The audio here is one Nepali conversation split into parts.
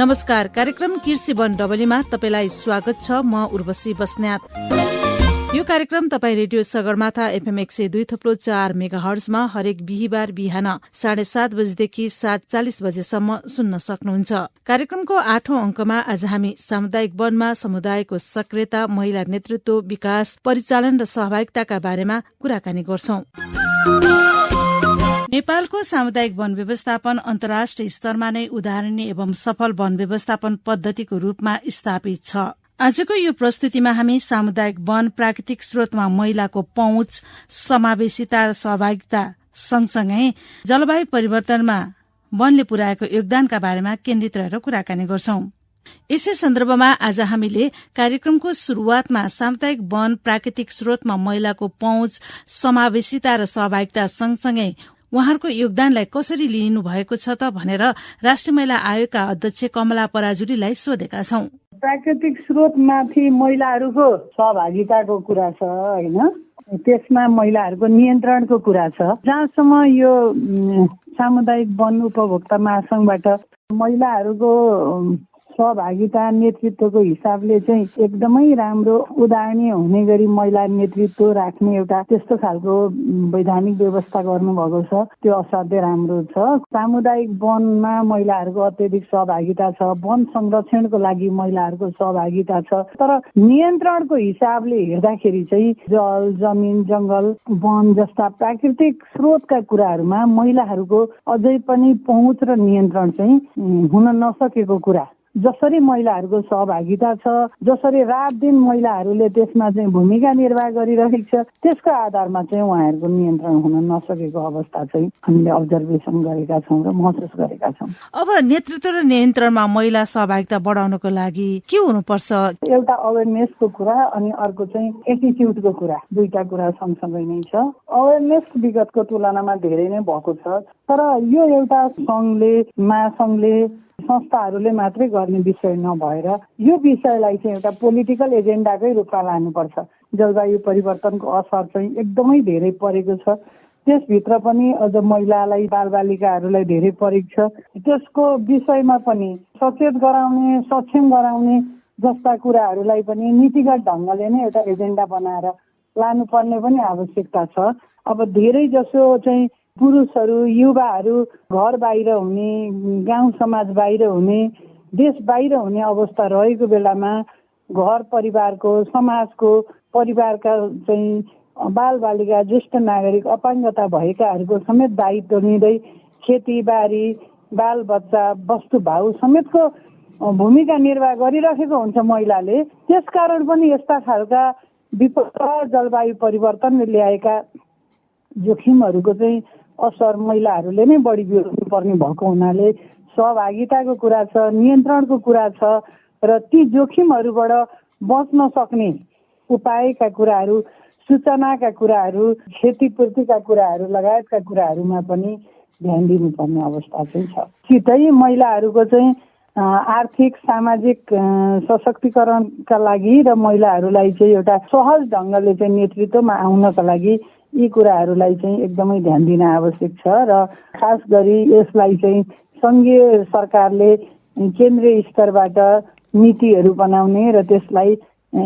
नमस्कार, कार्यक्रम कृषि वन डबलीमा तपाईलाई स्वागत छ। म उर्वशी बस्न्यात। यो कार्यक्रम तपाईँ रेडियो सगरमाथा एफएम 102.4 मेगाहर्जमा हरेक बिहिबार बिहान 7:30 बजेदेखि 7:40 बजेसम्म सुन्न सक्नुहुन्छ। कार्यक्रमको 8औं अंकमा आज हामी सामुदायिक वनमा समुदायको सक्रियता, महिला नेतृत्व, विकास, परिचालन र सहभागिताका बारेमा कुराकानी गर्छौं। नेपालको सामुदायिक वन व्यवस्थापन अन्तर्राष्ट्रिय स्तरमा नै उदाहरणीय एवं सफल वन व्यवस्थापन पद्धतिको रूपमा स्थापित छ। आजको यो प्रस्तुतिमा हामी सामुदायिक वन, प्राकृतिक स्रोतमा महिलाको पहुँच, समावेशिता र सहभागिता सँगसँगै जलवायु परिवर्तनमा वनले पुर्याएको योगदानका बारेमा केन्द्रित रहेर कुराकानी गर्छौं। यसै सन्दर्भमा आज हामीले कार्यक्रमको शुरूआतमा सामुदायिक वन, प्राकृतिक स्रोतमा महिलाको पहुँच, समावेशिता र सहभागिता सँगसँगै उहाँहरूको योगदानलाई कसरी लिनु भएको छ त भनेर राष्ट्रिय महिला आयोगका अध्यक्ष कमला पराजुलीलाई सोधेका छौं। प्राकृतिक स्रोतमाथि महिलाहरूको सहभागिताको कुरा छ हैन, त्यसमा महिलाहरूको नियन्त्रणको कुरा छ। जहाँसम्म यो सामुदायिक वन उपभोक्ता महासंघबाट महिलाहरूको सहभागिता नेतृत्वको हिसाबले चाहिँ एकदमै राम्रो उदाहरणीय हुने गरी महिला नेतृत्व राख्ने एउटा त्यस्तो खालको वैधानिक व्यवस्था गर्नुभएको छ। त्यो असाध्यै राम्रो छ। सामुदायिक वनमा महिलाहरूको अत्यधिक सहभागिता छ। वन संरक्षणको लागि महिलाहरूको सहभागिता छ। तर नियन्त्रणको हिसाबले हेर्दाखेरि चाहिँ जल, जमिन, जंगल, वन जस्ता प्राकृतिक स्रोतका कुराहरूमा महिलाहरूको अझै पनि पहुँच र नियन्त्रण चाहिँ हुन नसकेको कुरा। जसरी महिलाहरूको सहभागिता छ, जसरी रात दिन महिलाहरूले त्यसमा चाहिँ भूमिका निर्वाह गरिरहेको छ, त्यसको आधारमा चाहिँ उहाँहरूको नियन्त्रण हुन नसकेको अवस्था चाहिँ हामीले अब्जर्भेसन गरेका छौँ र महसुस गरेका छौँ। अब नेतृत्व र नियन्त्रणमा महिला सहभागिता बढाउनको लागि के हुनुपर्छ? एउटा अवेरनेसको कुरा अनि अर्को चाहिँ एटिट्युडको कुरा, दुईटा कुरा सँगसँगै नै छ। अवेरनेस विगतको तुलनामा धेरै नै भएको छ, तर यो एउटा संघले, महासंघले, संस्थाहरूले मात्रै गर्ने विषय नभएर यो विषयलाई चाहिँ एउटा पोलिटिकल एजेन्डाकै रूपमा लानुपर्छ। जलवायु परिवर्तनको असर चाहिँ एकदमै धेरै परेको छ। त्यसभित्र पनि अझ महिलालाई, बालबालिकाहरूलाई धेरै परेको छ। त्यसको विषयमा पनि सचेत गराउने, सक्षम गराउने जस्ता कुराहरूलाई पनि नीतिगत ढङ्गले नै एउटा एजेन्डा बनाएर लानुपर्ने पनि आवश्यकता छ। अब धेरै जसो चाहिँ पुरुषहरू, युवाहरू घर बाहिर हुने, गाउँ समाज बाहिर हुने, देश बाहिर हुने अवस्था रहेको बेलामा घर परिवारको, समाजको, परिवारका चाहिँ बालबालिका, ज्येष्ठ नागरिक, अपाङ्गता भएकाहरूको समेत दायित्व लिँदै खेतीबारी, बालबच्चा, वस्तुभाउ समेतको भूमिका निर्वाह गरिरहेको हुन्छ महिलाले। त्यसकारण पनि यस्ता खालका विपद, जलवायु परिवर्तनले ल्याएका जोखिमहरूको चाहिँ असर महिलाहरूले नै बढी बिहोर्नुपर्ने भएको हुनाले सहभागिताको कुरा छ, नियन्त्रणको कुरा छ र ती जोखिमहरूबाट बच्न सक्ने उपायका कुराहरू, सूचनाका कुराहरू, क्षतिपूर्तिका कुराहरू लगायतका कुराहरूमा पनि ध्यान दिनुपर्ने अवस्था चाहिँ छ। सिधै महिलाहरूको चाहिँ आर्थिक, सामाजिक सशक्तिकरणका लागि र महिलाहरूलाई चाहिँ एउटा सहज ढङ्गले चाहिँ नेतृत्वमा आउनका लागि यी कुराहरूलाई चाहिँ एकदमै ध्यान दिन आवश्यक छ र खास गरी यसलाई चाहिँ संघीय सरकारले केन्द्रीय स्तरबाट नीतिहरू बनाउने र त्यसलाई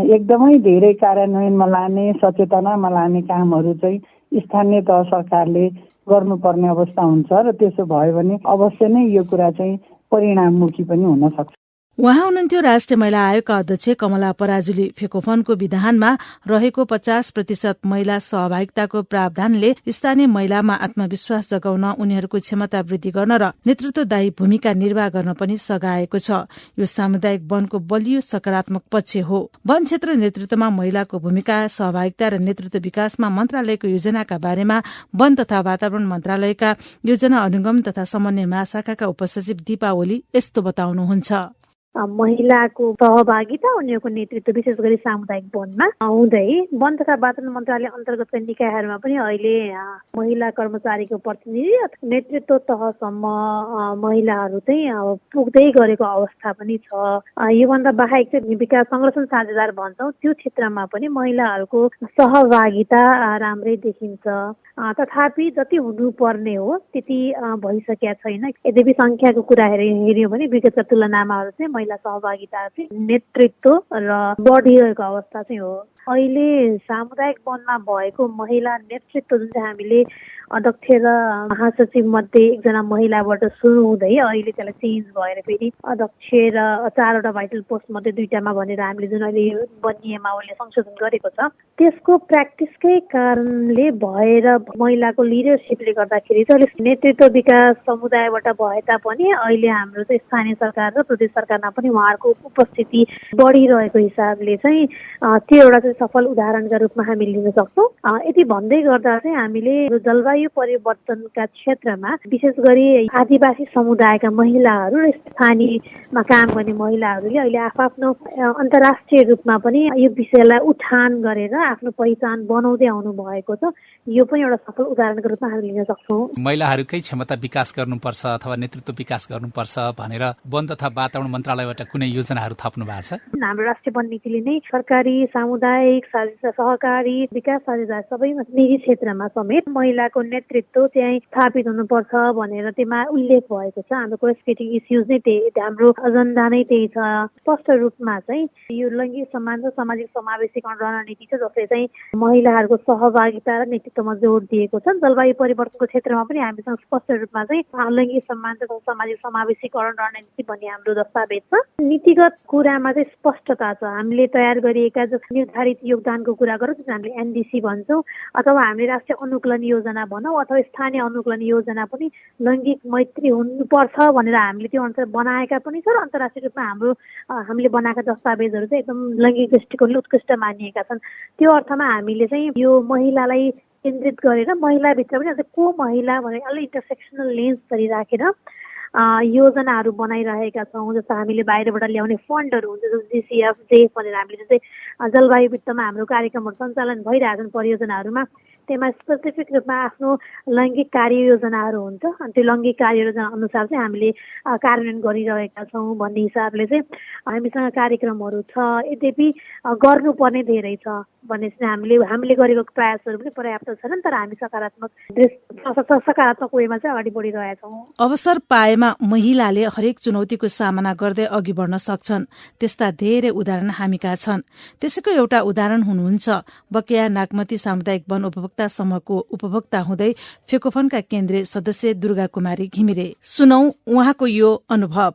एकदमै धेरै कार्यान्वयनमा लाने, सचेतनामा लाने कामहरू चाहिँ स्थानीय तह सरकारले गर्नुपर्ने अवस्था हुन्छ र त्यसो भयो भने अवश्य नै यो कुरा चाहिँ परिणाममुखी पनि हुन सक्छ। उहाँ हुनुहुन्थ्यो राष्ट्रिय महिला आयोगका अध्यक्ष कमला पराजुली। फेकोफनको विधानमा रहेको 50% महिला सहभागिताको प्रावधानले स्थानीय महिलामा आत्मविश्वास जगाउन, उनीहरूको क्षमता वृद्धि गर्न र नेतृत्वदायी भूमिका निर्वाह गर्न पनि सघाएको छ। यो सामुदायिक वनको बलियो सकारात्मक पक्ष हो। वन क्षेत्र नेतृत्वमा महिलाको भूमिका, सहभागिता र नेतृत्व विकासमा मन्त्रालयको योजनाका बारेमा वन तथा वातावरण मन्त्रालयका योजना अनुगम तथा समन्वय महाशाखाका उपसचिव दीपा ओली यस्तो बताउनुहुन्छ। महिलाको सहभागिता, उनीहरूको नेतृत्व विशेष गरी सामुदायिक वनमा हुँदै वन तथा वातावरण मन्त्रालय अन्तर्गतका निकायहरूमा पनि अहिले महिला कर्मचारीको प्रतिनिधि अथवा नेतृत्व तहसम्म महिलाहरू चाहिँ पुग्दै गरेको अवस्था पनि छ। योभन्दा बाहेक चाहिँ विकास संरक्षण साझेदार भन्छौँ, त्यो क्षेत्रमा पनि महिलाहरूको सहभागिता राम्रै देखिन्छ। तथापि जति हुनुपर्ने हो त्यति भइसकेका छैन। यद्यपि सङ्ख्याको कुरा हेऱ्यौँ भने विगतका तुलनामा चाहिँ महिला सहभागिता चाहिँ नेतृत्व र बढिरहेको अवस्था चाहिँ हो। अहिले सामुदायिक वनमा भएको महिला नेतृत्व जुन चाहिँ हामीले अध्यक्ष र महासचिव मध्ये एकजना महिलाबाट सुरु हुँदै अहिले त्यसलाई चेन्ज भएर फेरि अध्यक्ष र 4वटा भाइटल पोस्ट मध्ये 2टामा भनेर हामीले जुन अहिले वन नियमावलीले संशोधन गरेको छ, त्यसको प्र्याक्टिसकै कारणले भएर महिलाको लिडरसिपले गर्दाखेरि चाहिँ नेतृत्व विकास समुदायबाट भए तापनि अहिले हाम्रो चाहिँ स्थानीय सरकार र प्रदेश सरकारमा पनि उहाँहरूको उपस्थिति बढिरहेको हिसाबले चाहिँ त्यो एउटा चाहिँ सफल उदाहरणका रूपमा हामी लिन सक्छौँ। यति भन्दै गर्दा चाहिँ हामीले जलवायु परिवर्तनका क्षेत्रमा विशेष गरी आदिवासी समुदायका महिलाहरू र स्थानीयमा काम गर्ने महिलाहरूले अहिले आफ्नो अन्तर्राष्ट्रिय रूपमा पनि यो विषयलाई उठान गरेर आफ्नो पहिचान बनाउँदै आउनु भएको छ। यो पनि एउटा सफल उदाहरणको रूपमा हामी लिन सक्छौँ। महिलाहरूकै क्षमता विकास गर्नुपर्छ अथवा नेतृत्व विकास गर्नुपर्छ भनेर वन तथा वातावरण मन्त्रालयबाट कुनै योजनाहरू थप्नु भएको छ? हाम्रो राष्ट्रिय वन नीतिले नै सरकारी, सामुदायिक, सहकारी, विकास साझेदार सबै निजी क्षेत्रमा समेत महिलाको नेतृत्व चाहिँ स्थापित हुनुपर्छ भनेर त्यसमा उल्लेख भएको छ। हाम्रो कोरेस्केटिङ इस्युज नै त्यही, हाम्रो एजेन्डा नै त्यही छ। स्पष्ट रूपमा चाहिँ यो लैङ्गिक सम्मान र सामाजिक समावेशीकरण रणनीति छ जसले चाहिँ महिलाहरूको सहभागिता र नेतृत्वमा जोड दिएको छ। जलवायु परिवर्तनको क्षेत्रमा पनि हामीसँग स्पष्ट रूपमा चाहिँ लैङ्गिक सम्मान र सामाजिक समावेशीकरण रणनीति भन्ने हाम्रो दस्तावेज छ। नीतिगत कुरामा चाहिँ स्पष्टता छ। हामीले तयार गरिएका निर्धारित योगदानको कुरा गरौँ जुन हामीले एनडिसी भन्छौँ अथवा हामीले राष्ट्रिय अनुकूलन योजना भनौँ अथवा स्थानीय अनुकूलन योजना पनि लैङ्गिक मैत्री हुनुपर्छ भनेर हामीले त्यो अनुसार बनाएका पनि छ र अन्तर्राष्ट्रिय रूपमा हामीले बनाएका दस्तावेजहरू चाहिँ एकदम लैङ्गिक दृष्टिकोणले उत्कृष्ट मानिएका छन्। त्यो अर्थमा हामीले चाहिँ यो महिलालाई केन्द्रित गरेर महिलाभित्र पनि अझै को महिला भनेर अलि इन्टरसेक्सनल लेन्स गरी राखेर योजनाहरू बनाइरहेका छौँ। जस्तो हामीले बाहिरबाट ल्याउने फन्डहरू हुन्छ जस्तो जिसिएफ, जेफ भनेर हामीले जुन चाहिँ जलवायु वित्तमा हाम्रो कार्यक्रमहरू सञ्चालन भइरहेछन् परियोजनाहरूमा, त्यसमा स्पेसिफिक रूपमा आफ्नो लैङ्गिक कार्ययोजनाहरू हुन्छ अनि त्यो लैङ्गिक कार्ययोजना अनुसार चाहिँ हामीले कार्यान्वयन गरिरहेका छौँ भन्ने हिसाबले चाहिँ हामीसँग कार्यक्रमहरू छ। यद्यपि गर्नुपर्ने धेरै छ भन्ने चाहिँ हामीले गरेको प्रयासहरू पनि पर्याप्त छैनन्, तर हामी सकारात्मक वेमा चाहिँ अगाडि बढिरहेका छौँ। अवसर पाएमा महिलाले हरेक चुनौतीको सामना गर्दै अघि बढ्न सक्छन्, त्यस्ता धेरै उदाहरण हामीका छन्। त्यसैको एउटा उदाहरण हुनुहुन्छ बकेया नागमती सामुदायिक वन उपभोक्ता समूहको उपभोक्ता हुँदै फेकोफनका केन्द्रीय सदस्य दुर्गा कुमारी घिमिरे। सुनौ उहाँको यो अनुभव।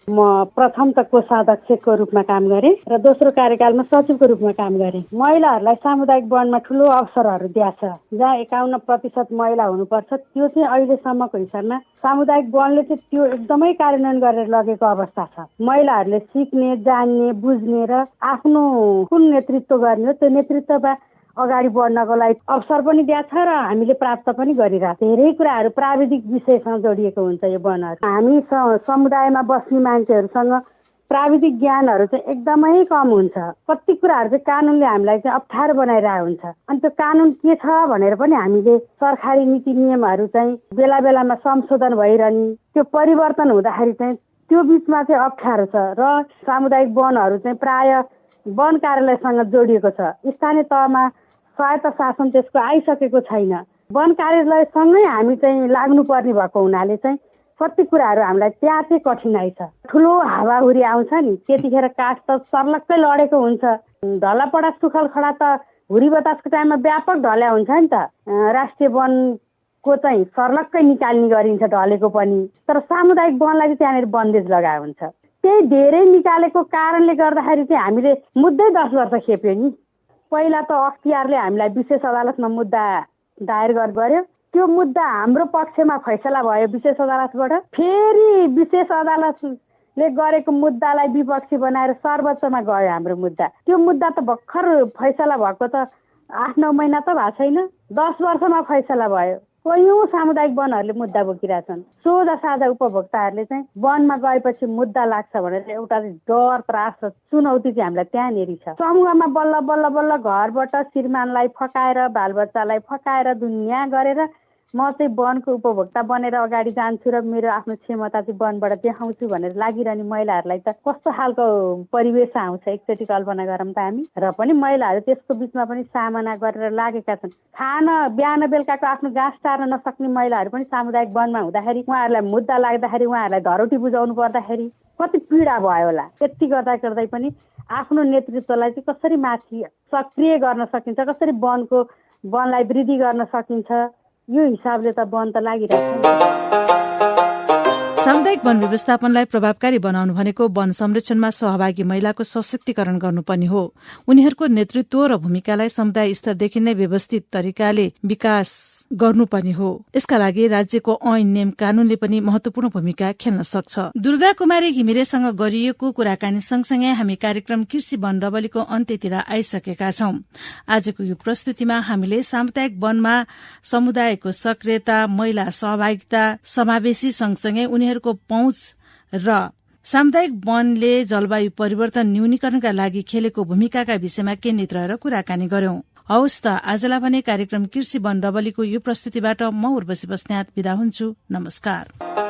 म प्रथम त कोषाध्यक्षको रूपमा काम गरेँ र दोस्रो कार्यकालमा सचिवको रूपमा काम गरेँ। महिलाहरूलाई सामुदायिक वनमा ठुलो अवसरहरू दिएछ, जहाँ 51% महिला हुनुपर्छ त्यो चाहिँ अहिलेसम्मको हिसाबमा सामुदायिक वनले चाहिँ त्यो एकदमै कार्यान्वयन गरेर लगेको अवस्था छ। महिलाहरूले सिक्ने, जान्ने, बुझ्ने र आफ्नो कुन नेतृत्व गर्ने हो त्यो नेतृत्वमा अगाडि बढ्नको लागि अवसर पनि दिएको छ र हामीले प्राप्त पनि गरिरहेको। धेरै कुराहरू प्राविधिक विषयसँग जोडिएको हुन्छ यो वनहरू। हामी समुदायमा बस्ने मान्छेहरूसँग प्राविधिक ज्ञानहरू चाहिँ एकदमै कम हुन्छ। कति कुराहरू चाहिँ कानुनले हामीलाई चाहिँ अप्ठ्यारो बनाइरहेको हुन्छ। अनि त्यो कानुन के छ भनेर पनि हामीले सरकारी नीति नियमहरू चाहिँ बेला बेलामा संशोधन भइरहने, त्यो परिवर्तन हुँदाखेरि चाहिँ त्यो बिचमा चाहिँ अप्ठ्यारो छ र सामुदायिक वनहरू चाहिँ प्राय वन कार्यालयसँग जोडिएको छ। स्थानीय तहमा स्वायत्त शासन त्यसको आइसकेको छैन। वन कार्यालयसँगै हामी चाहिँ लाग्नुपर्ने भएको हुनाले चाहिँ कति कुराहरू हामीलाई त्यहाँ चाहिँ कठिनाइ छ। ठुलो हावाहुरी आउँछ नि, त्यतिखेर काठ त सर्लक्कै लडेको हुन्छ। ढलापडा सुखल खडा त हुरी बतासको टाइममा व्यापक ढल्या हुन्छ नि त। राष्ट्रिय वनको चाहिँ सर्लक्कै निकाल्ने गरिन्छ ढलेको पनि, तर सामुदायिक वनलाई चाहिँ त्यहाँनिर बन्देज लगाएको हुन्छ। त्यही धेरै निकालेको कारणले गर्दाखेरि चाहिँ हामीले मुद्दै 10 वर्ष खेप्यो नि। पहिला त अख्तियारले हामीलाई विशेष अदालतमा मुद्दा दायर गर्यो, त्यो मुद्दा हाम्रो पक्षमा फैसला भयो विशेष अदालतबाट। फेरि विशेष अदालतले गरेको मुद्दालाई विपक्षी बनाएर सर्वोच्चमा गयो हाम्रो मुद्दा। त्यो मुद्दा त भर्खर फैसला भएको त 8-9 महिना त भएको छैन, 10 वर्षमा फैसला भयो। कयौं सामुदायिक वनहरूले मुद्दा बोकिरहेछन्। सोझा साझा उपभोक्ताहरूले चाहिँ वनमा गएपछि मुद्दा लाग्छ भनेर एउटा डर, त्रास र चुनौती चाहिँ हामीलाई त्यहाँनिर छ। समूहमा बल्ल बल्ल बल्ल घरबाट श्रीमानलाई फकाएर, बालबच्चालाई फकाएर, दुनियाँ गरेर म चाहिँ वनको उपभोक्ता बनेर अगाडि जान्छु र मेरो आफ्नो क्षमता चाहिँ वनबाट देखाउँछु भनेर लागिरहने महिलाहरूलाई त कस्तो खालको परिवेश आउँछ एकचोटि कल्पना गरौँ त हामी। र पनि महिलाहरू त्यसको बिचमा पनि सामना गरेर लागेका छन्। खान बिहान बेलुकाको आफ्नो घाँस टार्न नसक्ने महिलाहरू पनि सामुदायिक वनमा हुँदाखेरि उहाँहरूलाई मुद्दा लाग्दाखेरि, उहाँहरूलाई धरोटी बुझाउनु पर्दाखेरि कति पीडा भयो होला। त्यति गर्दा गर्दै पनि आफ्नो नेतृत्वलाई चाहिँ कसरी माथि सक्रिय गर्न सकिन्छ, कसरी वनलाई वृद्धि गर्न सकिन्छ, यो हिसाबले त वन त लागिरहेको छ। सामुदायिक वन व्यवस्थापनलाई प्रभावकारी बनाउनु भनेको वन संरक्षणमा सहभागी महिलाको सशक्तिकरण गर्नुपर्ने हो। उनीहरूको नेतृत्व र भूमिकालाई समुदाय स्तरदेखि नै व्यवस्थित तरिकाले विकास गर्नुपर्ने हो। यसका लागि राज्यको ऐन नियम कानूनले पनि महत्वपूर्ण भूमिका खेल्न सक्छ। दुर्गा कुमारी घिमिरेसँग गरिएको कुराकानी सँगसँगै हामी कार्यक्रम कृषि वन डबलीको अन्त्यतिर आइसकेका छौं। आजको यो प्रस्तुतिमा हामीले सामुदायिक वनमा समुदायको सक्रियता, महिला सहभागिता, समावेशी सँगसँगै उनीहरूको पहुँच र सामुदायिक वनले जलवायु परिवर्तन न्यूनीकरणका लागि खेलेको भूमिकाका विषयमा केन्द्रित रहेर कुराकानी गर्यौं। हवस् त आजलाई भने कार्यक्रम कृषि वन डबलीको यो प्रस्तुतिबाट म उर्वशी बस्नेत बिदा हुन्छु। नमस्कार।